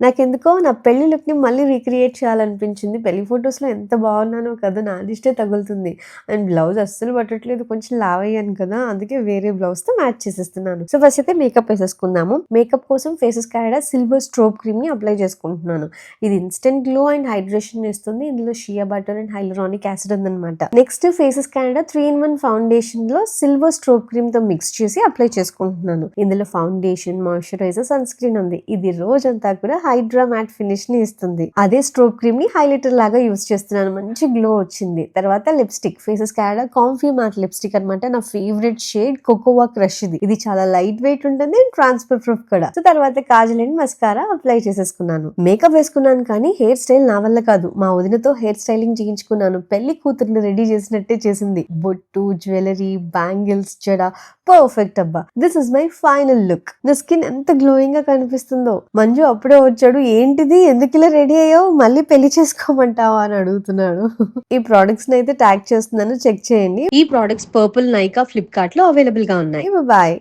నాకెందుకో నా పెళ్లి లుక్‌ని మళ్ళీ రీక్రియేట్ చేయాలనిపించింది. పెళ్లి ఫోటోస్‌లో ఎంత బాగున్నానో కదా! నా దిష్టే తగులుతుంది. అండ్ బ్లౌజ్ అస్సలు పట్టట్లేదు. కొంచెం లావయ్యాను కదా! అందుకే వేరే బ్లౌజ్‌తో మ్యాచ్ చేసేస్తున్నాను. సో, ఫస్ట్ అయితే మేకప్ ఏసేసుకుందాము. మేకప్ కోసం ఫేసెస్ క్యాడా సిల్వర్ స్ట్రోబ్ క్రీమ్‌ని అప్లై చేసుకుంటున్నాను. ఇది ఇన్‌స్టంట్ గ్లో అండ్ హైడ్రేషన్ ఇస్తుంది. ఇందులో shea butter and hyaluronic acid ఉందన్నమాట. నెక్స్ట్ ఫేసెస్ క్యాడా 3 ఇన్ 1 ఫౌండేషన్‌లో సిల్వర్ స్ట్రోబ్ క్రీమ్‌తో మిక్స్ చేసి అప్లై చేసుకుంటున్నాను. ఇందులో ఫౌండేషన్, మాయిశ్చరైజర్, సన్ స్క్రీన్ ఉంది. ఇది రోజంతా కూడా హైడ్రా మ్యాట్ ఫినిష్ ని ఇస్తుంది. అదే స్ట్రోబ్ క్రీమ్ ని హైలైటర్ లాగా యూజ్ చేస్తున్నాను. మంచి గ్లో వచ్చింది. తర్వాత lipstick Faces Canada comfy matte lipstick అనమాట. నా ఫేవరెట్ షేడ్ కోకోవా క్రష్ ఇది చాలా లైట్ వెయిట్ ఉంటుంది అండ్ ట్రాన్స్ఫర్ ప్రూఫ్ కూడా. సో తర్వాత కాజల్ అండ్ మస్కారా అప్లై చేసేసుకున్నాను. మేకప్ వేసుకున్నాను కానీ హెయిర్ స్టైల్ నా వల్ల కాదు. మా వదినతో హెయిర్ స్టైలింగ్ చేయించుకున్నాను. పెళ్లి కూతుర్ని రెడీ చేసినట్టే చేసింది. బొట్టు, జ్యువెలరీ, బ్యాంగిల్స్, జడ పర్ఫెక్ట్ అబ్బా. This is my final look. నా స్కిన్ ఎంత గ్లోయింగ్ గా కనిపిస్తుందో. మంజు అప్పుడే వచ్చాడు. ఏంటిది, ఎందుకు ఇలా రెడీ అయ్యావు, మళ్ళీ పెళ్లి చేసుకోమంటావా అని అడుగుతున్నాడు. ఈ ప్రొడక్ట్స్ అయితే ట్యాగ్ చేస్తున్నాను, చెక్ చేయండి. ఈ ప్రొడక్ట్స్ పర్పుల్ నైకా ఫ్లిప్కార్ట్ లో అవైలబుల్ గా ఉన్నాయి. బాయ్.